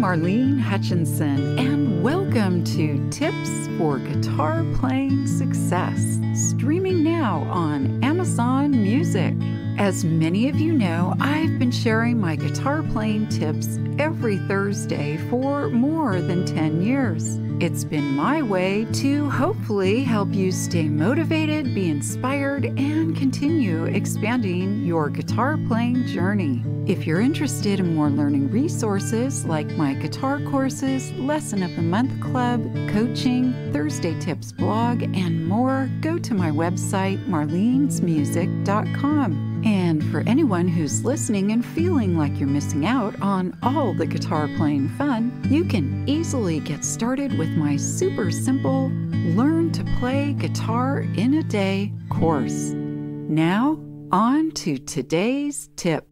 Marlene Hutchinson, and welcome to Tips for Guitar Playing Success, streaming now on Amazon Music. As many of you know, I've been sharing my guitar playing tips every Thursday for more than 10 years. It's been my way to hopefully help you stay motivated, be inspired, and continue expanding your guitar playing journey. If you're interested in more learning resources like my guitar courses, Lesson of the Month Club, coaching, Thursday Tips blog, and more, go to my website, marlenesmusic.com. And for anyone who's listening and feeling like you're missing out on all the guitar playing fun, you can easily get started with my super simple Learn to Play Guitar in a Day course. Now, on to today's tip.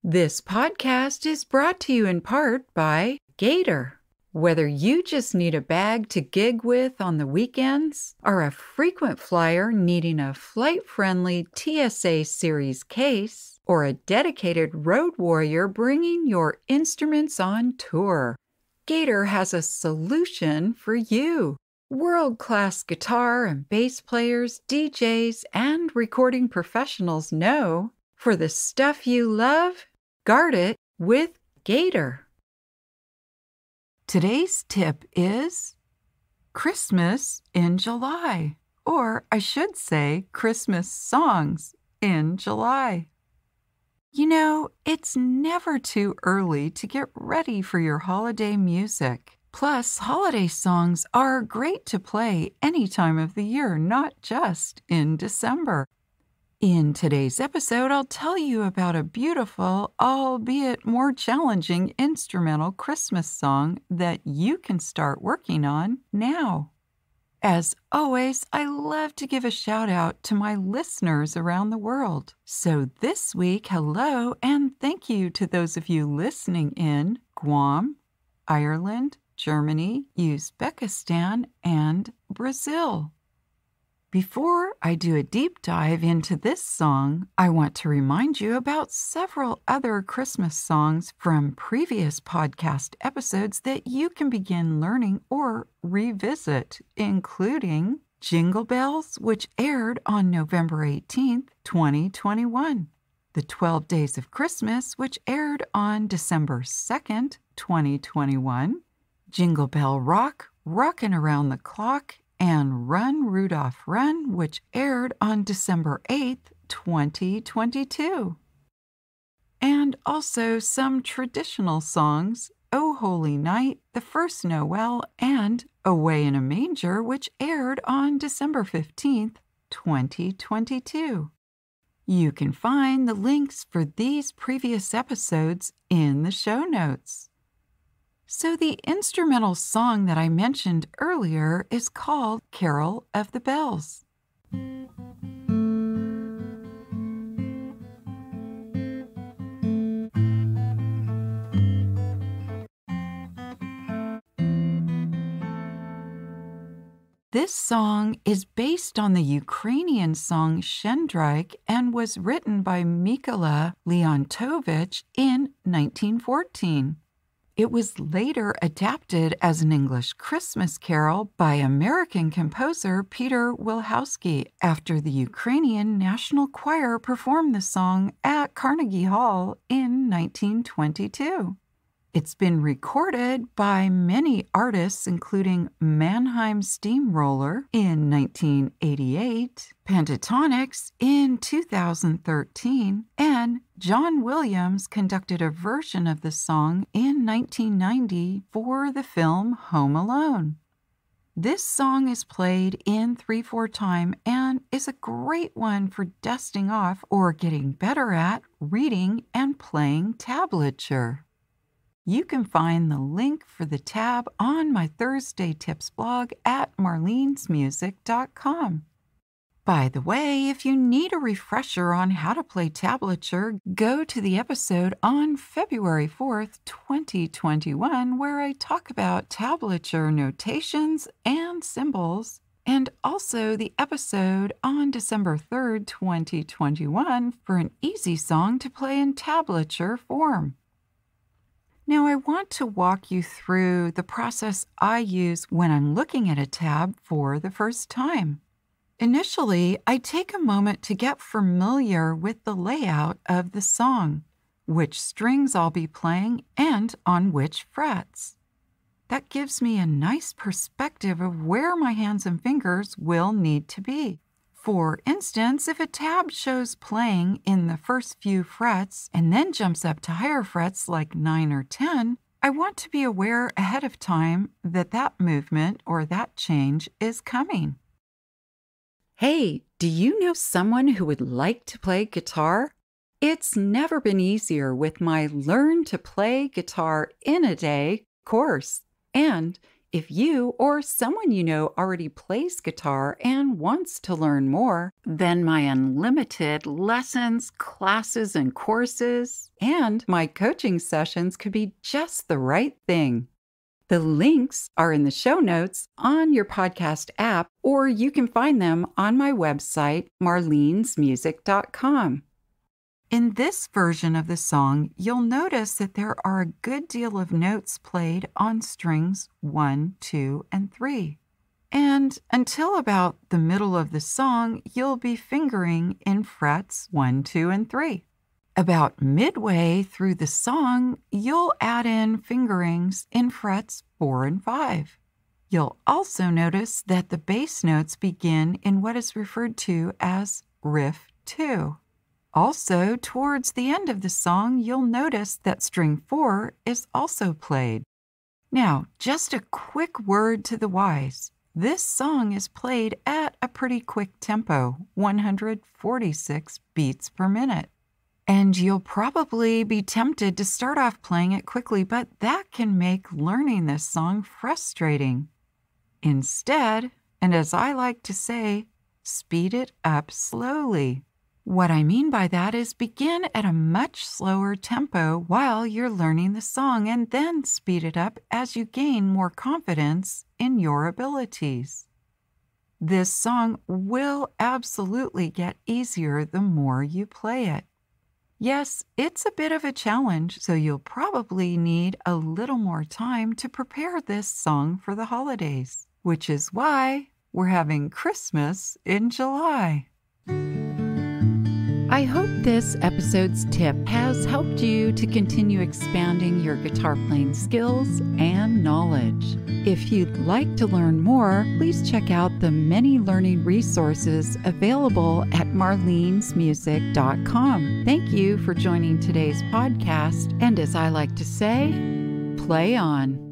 This podcast is brought to you in part by Gator. Whether you just need a bag to gig with on the weekends, are a frequent flyer needing a flight-friendly TSA Series case, or a dedicated road warrior bringing your instruments on tour, Gator has a solution for you. World-class guitar and bass players, DJs, and recording professionals know, for the stuff you love, guard it with Gator. Today's tip is Christmas in July, or I should say Christmas songs in July. You know, it's never too early to get ready for your holiday music. Plus, holiday songs are great to play any time of the year, not just in December. In today's episode, I'll tell you about a beautiful, albeit more challenging instrumental Christmas song that you can start working on now. As always, I love to give a shout out to my listeners around the world. So this week, hello and thank you to those of you listening in Guam, Ireland, Germany, Uzbekistan, and Brazil. Before I do a deep dive into this song, I want to remind you about several other Christmas songs from previous podcast episodes that you can begin learning or revisit, including Jingle Bells, which aired on November 18th, 2021. The 12 Days of Christmas, which aired on December 2nd, 2021. Jingle Bell Rock, Rockin' Around the Clock, and Run, Rudolph, Run, which aired on December 8th, 2022. And also some traditional songs, O Holy Night, The First Noel, and Away in a Manger, which aired on December 15th, 2022. You can find the links for these previous episodes in the show notes. So the instrumental song that I mentioned earlier is called Carol of the Bells. This song is based on the Ukrainian song Shendryk and was written by Mykola Leontovich in 1914. It was later adapted as an English Christmas carol by American composer Peter Wilhowsky after the Ukrainian National Choir performed the song at Carnegie Hall in 1922. It's been recorded by many artists, including Mannheim Steamroller in 1988, Pentatonix in 2013, and John Williams conducted a version of the song in 1990 for the film Home Alone. This song is played in 3/4 time and is a great one for dusting off or getting better at reading and playing tablature. You can find the link for the tab on my Thursday Tips blog at marlenesmusic.com. By the way, if you need a refresher on how to play tablature, go to the episode on February 4th, 2021, where I talk about tablature notations and symbols, and also the episode on December 3rd, 2021, for an easy song to play in tablature form. Now, I want to walk you through the process I use when I'm looking at a tab for the first time. Initially, I take a moment to get familiar with the layout of the song, which strings I'll be playing, and on which frets. That gives me a nice perspective of where my hands and fingers will need to be. For instance, if a tab shows playing in the first few frets and then jumps up to higher frets like 9 or 10, I want to be aware ahead of time that that movement or that change is coming. Hey, do you know someone who would like to play guitar? It's never been easier with my Learn to Play Guitar in a Day course. And if you or someone you know already plays guitar and wants to learn more, then my unlimited lessons, classes, and courses, and my coaching sessions could be just the right thing. The links are in the show notes on your podcast app, or you can find them on my website, marlenesmusic.com. In this version of the song, you'll notice that there are a good deal of notes played on strings 1, 2, and 3. And until about the middle of the song, you'll be fingering in frets 1, 2, and 3. About midway through the song, you'll add in fingerings in frets 4 and 5. You'll also notice that the bass notes begin in what is referred to as riff 2. Also, towards the end of the song, you'll notice that string 4 is also played. Now, just a quick word to the wise. This song is played at a pretty quick tempo, 146 beats per minute. And you'll probably be tempted to start off playing it quickly, but that can make learning this song frustrating. Instead, and as I like to say, speed it up slowly. What I mean by that is begin at a much slower tempo while you're learning the song and then speed it up as you gain more confidence in your abilities. This song will absolutely get easier the more you play it. Yes, it's a bit of a challenge, so you'll probably need a little more time to prepare this song for the holidays, which is why we're having Christmas in July. I hope this episode's tip has helped you to continue expanding your guitar playing skills and knowledge. If you'd like to learn more, please check out the many learning resources available at marlenesmusic.com. Thank you for joining today's podcast, and as I like to say, play on.